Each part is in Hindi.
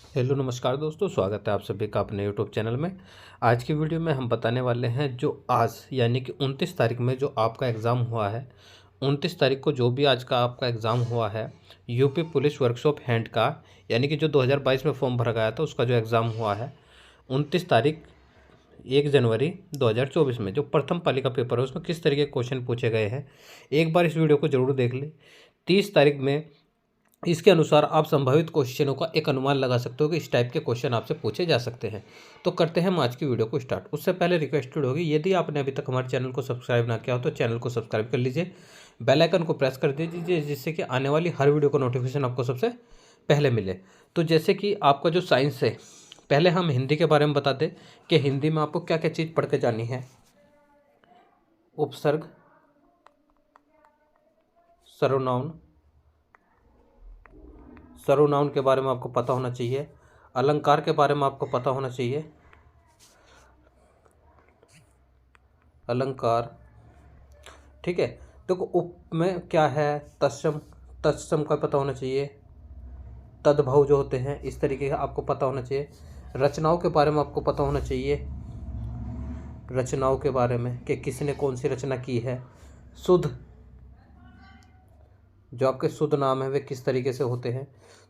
हेलो नमस्कार दोस्तों, स्वागत है आप सभी का अपने यूट्यूब चैनल में। आज की वीडियो में हम बताने वाले हैं जो आज यानी कि 29 तारीख में जो आपका एग्ज़ाम हुआ है। 29 तारीख को जो भी आज का आपका एग्ज़ाम हुआ है यूपी पुलिस वर्कशॉप हैंड का, यानी कि जो 2022 में फॉर्म भरा गया था उसका जो एग्ज़ाम हुआ है 29 तारीख 1 जनवरी 2024 में जो प्रथम पाली का पेपर है उसमें किस तरीके के क्वेश्चन पूछे गए हैं, एक बार इस वीडियो को जरूर देख लें। 30 तारीख में इसके अनुसार आप संभावित क्वेश्चनों का एक अनुमान लगा सकते हो कि इस टाइप के क्वेश्चन आपसे पूछे जा सकते हैं। तो करते हैं हम आज की वीडियो को स्टार्ट। उससे पहले रिक्वेस्टेड होगी, यदि आपने अभी तक हमारे चैनल को सब्सक्राइब ना किया हो तो चैनल को सब्सक्राइब कर लीजिए, बेल आइकन को प्रेस कर दीजिए जिससे कि आने वाली हर वीडियो का नोटिफिकेशन आपको सबसे पहले मिले। तो जैसे कि आपका जो साइंस है, पहले हम हिंदी के बारे में बता दें कि हिंदी में आपको क्या क्या चीज़ पढ़ के जानी है। उपसर्ग, सर्वनाउन, सर्वनाउन के बारे में आपको पता होना चाहिए। अलंकार के बारे में आपको पता होना चाहिए। अलंकार, ठीक है। देखो उप में क्या है, तत्सम, तत्सम का पता होना चाहिए। तद्भव जो होते हैं इस तरीके का आपको पता होना चाहिए। रचनाओं के बारे में आपको पता होना चाहिए, रचनाओं के बारे में कि किसने कौन सी रचना की है। शुद्ध, जो आपके शुद्ध नाम है वे किस तरीके से होते हैं।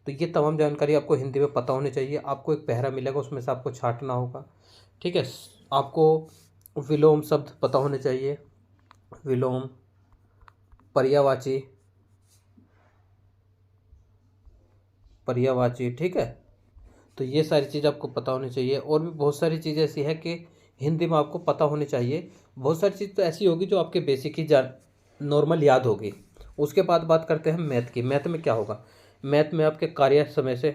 तो ये तमाम जानकारी आपको हिंदी में पता होनी चाहिए। आपको एक पहरा मिलेगा, उसमें से आपको छांटना होगा, ठीक है। आपको विलोम शब्द पता होने चाहिए, विलोम, पर्यायवाची, पर्यायवाची, ठीक है। तो ये सारी चीज़ आपको पता होनी चाहिए। और भी बहुत सारी चीज़ें ऐसी है कि हिंदी में आपको पता होनी चाहिए। बहुत सारी चीज़ तो ऐसी होगी जो आपके बेसिक ही जान नॉर्मल याद होगी। उसके बाद बात करते हैं मैथ की। मैथ में क्या होगा, मैथ में आपके कार्य समय से,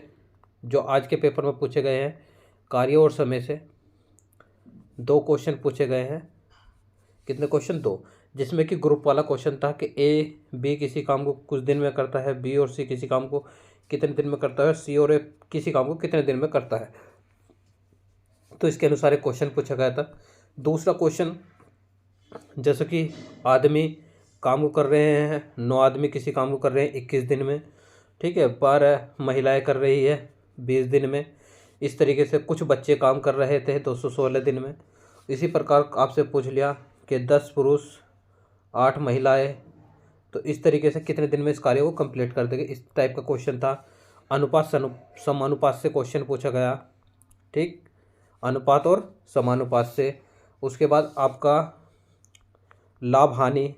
जो आज के पेपर में पूछे गए हैं, कार्य और समय से 2 क्वेश्चन पूछे गए हैं। कितने क्वेश्चन, 2, जिसमें कि ग्रुप वाला क्वेश्चन था कि ए बी किसी काम को कुछ दिन में करता है, बी और सी किसी काम को कितने दिन में करता है, सी और ए किसी काम को कितने दिन में करता है। तो इसके अनुसार एक क्वेश्चन पूछा गया था। दूसरा क्वेश्चन, जैसे कि आदमी काम को कर रहे हैं, 9 आदमी किसी काम को कर रहे हैं 21 दिन में, ठीक है। 12 महिलाएं कर रही है 20 दिन में। इस तरीके से कुछ बच्चे काम कर रहे थे 216 दिन में। इसी प्रकार आपसे पूछ लिया कि 10 पुरुष 8 महिलाएं, तो इस तरीके से कितने दिन में इस कार्य को कंप्लीट कर देंगे, इस टाइप का क्वेश्चन था। अनुपात समानुपात से क्वेश्चन पूछा गया, ठीक, अनुपात और समानुपात से। उसके बाद आपका लाभ हानि,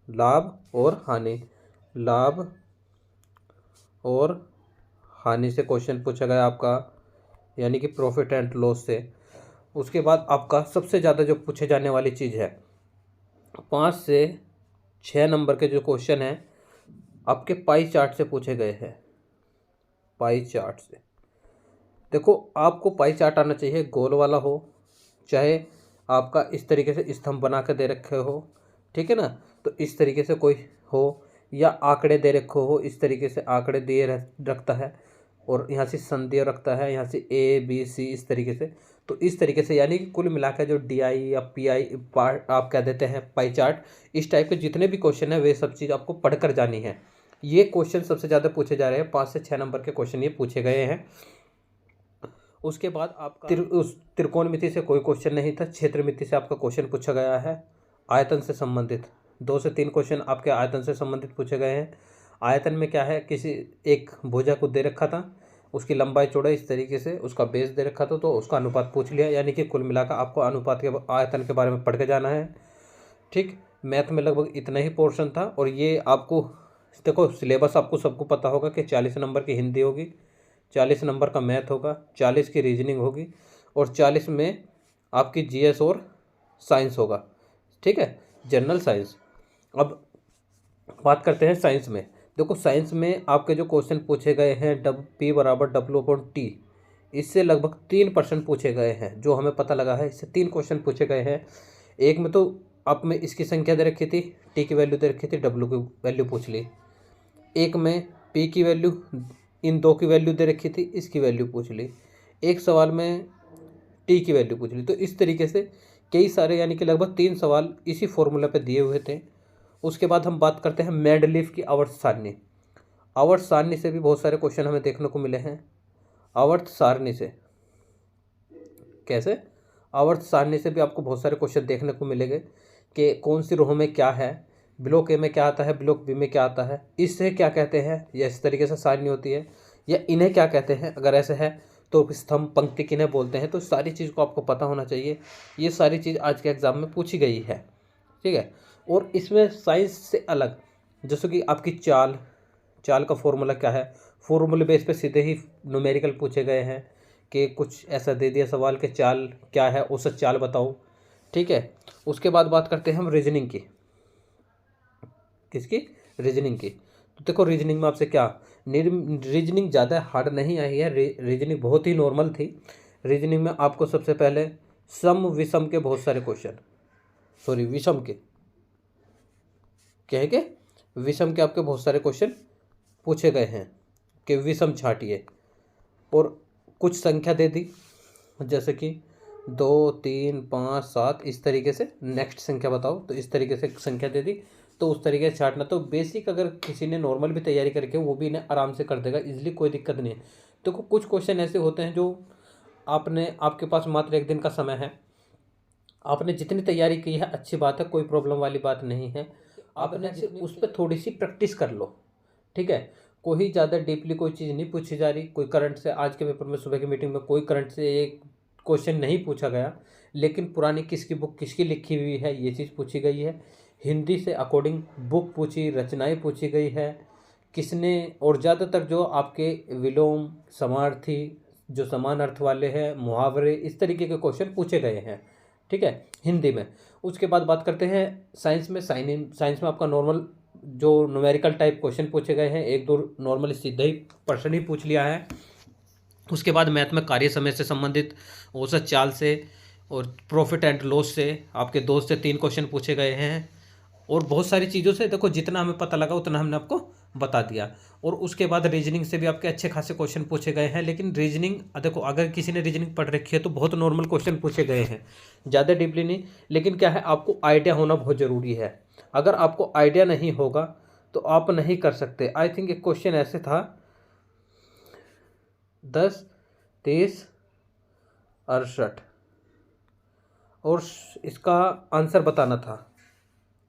लाभ और हानि, लाभ और हानि से क्वेश्चन पूछा गया आपका, यानी कि प्रॉफिट एंड लॉस से। उसके बाद आपका सबसे ज़्यादा जो पूछे जाने वाली चीज़ है, 5 से 6 नंबर के जो क्वेश्चन हैं आपके पाई चार्ट से पूछे गए हैं। पाई चार्ट से देखो, आपको पाई चार्ट आना चाहिए, गोल वाला हो, चाहे आपका इस तरीके से स्तंभ बना के दे रखे हो, ठीक है ना। तो इस तरीके से कोई हो, या आंकड़े दे रखे हो, इस तरीके से आंकड़े दिए रखता है, और यहाँ से संधि रखता है, यहाँ से ए बी सी इस तरीके से। तो इस तरीके से यानी कि कुल मिलाकर जो डी आई या पी आई पार्ट आप कह देते हैं पाई चार्ट, इस टाइप के जितने भी क्वेश्चन है वे सब चीज़ आपको पढ़कर जानी है। ये क्वेश्चन सबसे ज़्यादा पूछे जा रहे हैं, 5 से 6 नंबर के क्वेश्चन ये पूछे गए हैं। उसके बाद आपका उस त्रिकोणमिति से कोई क्वेश्चन नहीं था, क्षेत्रमिति से आपका क्वेश्चन पूछा गया है। आयतन से संबंधित 2 से 3 क्वेश्चन आपके आयतन से संबंधित पूछे गए हैं। आयतन में क्या है, किसी एक भुजा को दे रखा था, उसकी लंबाई चौड़ाई इस तरीके से, उसका बेस दे रखा था, तो उसका अनुपात पूछ लिया। यानी कि कुल मिलाकर आपको अनुपात के आयतन के बारे में पढ़ के जाना है, ठीक। मैथ में लगभग इतना ही पोर्शन था। और ये आपको देखो, सिलेबस आपको सबको पता होगा कि 40 नंबर की हिंदी होगी, 40 नंबर का मैथ होगा, 40 की रीजनिंग होगी, और 40 में आपकी जीएस और साइंस होगा, ठीक है, जनरल साइंस। अब बात करते हैं साइंस में। देखो साइंस में आपके जो क्वेश्चन पूछे गए हैं, P बराबर W/T, इससे लगभग 3% पूछे गए हैं, जो हमें पता लगा है। इससे 3 क्वेश्चन पूछे गए हैं। एक में तो आप में इसकी संख्या दे रखी थी, T की वैल्यू दे रखी थी, W की वैल्यू पूछ ली। एक में P की वैल्यू, इन 2 की वैल्यू दे रखी थी, इसकी वैल्यू पूछ ली। एक सवाल में T की वैल्यू पूछ ली। तो इस तरीके से कई सारे, यानी कि लगभग 3 सवाल इसी फॉर्मूला पे दिए हुए थे। उसके बाद हम बात करते हैं मेंडलीफ की आवर्त सारणी। आवर्त सारणी से भी बहुत सारे क्वेश्चन हमें देखने को मिले हैं। आवर्त सारणी से कैसे, आवर्त सारणी से भी आपको बहुत सारे क्वेश्चन देखने को मिलेंगे कि कौन सी रो में क्या है, ब्लॉक ए में क्या आता है, ब्लॉक बी में क्या आता है, इससे क्या कहते हैं, या इस तरीके से सारणी होती है, या इन्हें क्या कहते हैं, अगर ऐसे है तो स्तंभ पंक्ति किन्हें बोलते हैं। तो सारी चीज़ को आपको पता होना चाहिए। ये सारी चीज़ आज के एग्ज़ाम में पूछी गई है, ठीक है। और इसमें साइंस से अलग, जैसे कि आपकी चाल का फॉर्मूला क्या है, फॉर्मूले बेस पे सीधे ही न्यूमेरिकल पूछे गए हैं कि कुछ ऐसा दे दिया सवाल के चाल क्या है, उस चाल बताओ, ठीक है। उसके बाद बात करते हैं हम रीजनिंग की। किसकी? रीजनिंग की। तो देखो रीजनिंग में आपसे क्या, रीजनिंग ज़्यादा हार्ड नहीं आई है, रीजनिंग बहुत ही नॉर्मल थी। रीजनिंग में आपको सबसे पहले सम विषम के बहुत सारे क्वेश्चन, सॉरी विषम के, क्या है कि विषम के आपके बहुत सारे क्वेश्चन पूछे गए हैं कि विषम छांटिए, और कुछ संख्या दे दी जैसे कि 2, 3, 5, 7 इस तरीके से, नेक्स्ट संख्या बताओ, तो इस तरीके से संख्या दे दी, तो उस तरीके से छांटना। तो बेसिक अगर किसी ने नॉर्मल भी तैयारी करके वो भी इन्हें आराम से कर देगा इजीली, कोई दिक्कत नहीं है। तो कुछ क्वेश्चन ऐसे होते हैं जो आपके पास मात्र 1 दिन का समय है, आपने जितनी तैयारी की है अच्छी बात है, कोई प्रॉब्लम वाली बात नहीं है। आपने उस पर थोड़ी सी प्रैक्टिस कर लो, ठीक है। कोई ज़्यादा डीपली कोई चीज़ नहीं पूछी जा रही, कोई करंट से, आज के पेपर में सुबह की मीटिंग में कोई करंट से एक क्वेश्चन नहीं पूछा गया, लेकिन पुरानी किसकी बुक किसकी लिखी हुई है ये चीज़ पूछी गई है। हिंदी से अकॉर्डिंग बुक पूछी, रचनाएं पूछी गई है किसने, और ज़्यादातर जो आपके विलोम, समार्थी, जो समान अर्थ वाले हैं, मुहावरे, इस तरीके के क्वेश्चन पूछे गए हैं, ठीक है, हिंदी में। उसके बाद बात करते हैं साइंस में। साइंस में आपका नॉर्मल जो न्यूमेरिकल टाइप क्वेश्चन पूछे गए हैं, 1-2 नॉर्मल सीधा ही प्रश्न ही पूछ लिया है। उसके बाद मैथ में कार्य समय से संबंधित, औसत चाल से और प्रॉफिट एंड लॉस से आपके 2 से 3 क्वेश्चन पूछे गए हैं, और बहुत सारी चीज़ों से देखो जितना हमें पता लगा उतना हमने आपको बता दिया। और उसके बाद रीजनिंग से भी आपके अच्छे खासे क्वेश्चन पूछे गए हैं, लेकिन रीजनिंग देखो अगर किसी ने रीजनिंग पढ़ रखी है तो बहुत नॉर्मल क्वेश्चन पूछे गए हैं, ज़्यादा डीपली नहीं। लेकिन क्या है, आपको आइडिया होना बहुत ज़रूरी है। अगर आपको आइडिया नहीं होगा तो आप नहीं कर सकते। आई थिंक एक क्वेश्चन ऐसे था 10, 30, 68, और इसका आंसर बताना था,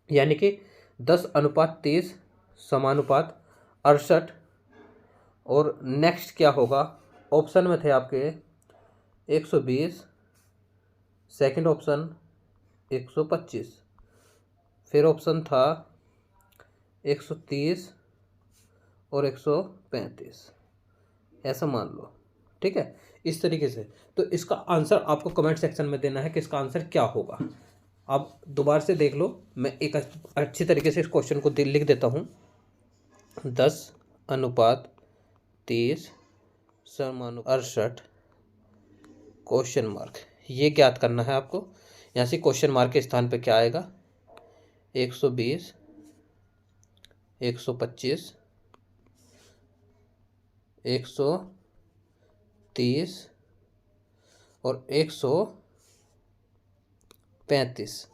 यानी कि 10:30 समानुपात 68, और नेक्स्ट क्या होगा, ऑप्शन में थे आपके 120, सेकंड ऑप्शन 125, फिर ऑप्शन था 130 और 135, ऐसा मान लो, ठीक है, इस तरीके से। तो इसका आंसर आपको कमेंट सेक्शन में देना है कि इसका आंसर क्या होगा। आप दोबारा से देख लो, मैं एक अच्छी तरीके से इस क्वेश्चन को लिख देता हूँ। 10:30 68 क्वेश्चन मार्क, ये ज्ञात करना है आपको। यहाँ से क्वेश्चन मार्क के स्थान पे क्या आएगा, 120, 125, 130 और 135,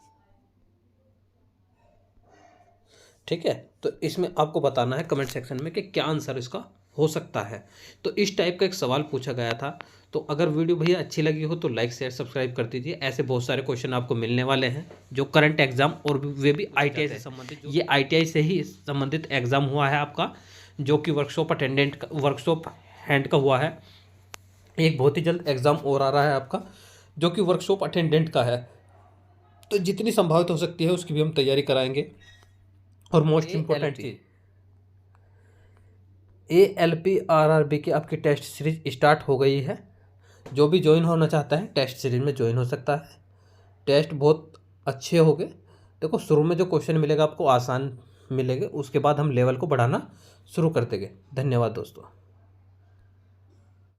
ठीक है। तो इसमें आपको बताना है कमेंट सेक्शन में कि क्या आंसर इसका हो सकता है। तो इस टाइप का एक सवाल पूछा गया था। तो अगर वीडियो भैया अच्छी लगी हो तो लाइक शेयर सब्सक्राइब कर दीजिए। ऐसे बहुत सारे क्वेश्चन आपको मिलने वाले हैं जो करंट एग्जाम, और वे भी ITI से संबंधित, ये ITI से ही संबंधित एग्जाम हुआ है आपका, जो कि वर्कशॉप हैंड का हुआ है। एक बहुत ही जल्द एग्ज़ाम और आ रहा है आपका जो कि वर्कशॉप अटेंडेंट का है। तो जितनी संभावित हो सकती है उसकी भी हम तैयारी कराएंगे। और मोस्ट इम्पोर्टेंट चीज़, ALP RRB की आपकी टेस्ट सीरीज स्टार्ट हो गई है। जो भी ज्वाइन होना चाहता है टेस्ट सीरीज में ज्वाइन हो सकता है। टेस्ट बहुत अच्छे हो गए। देखो शुरू में जो क्वेश्चन मिलेगा आपको आसान मिलेंगे, उसके बाद हम लेवल को बढ़ाना शुरू कर देंगे। धन्यवाद दोस्तों।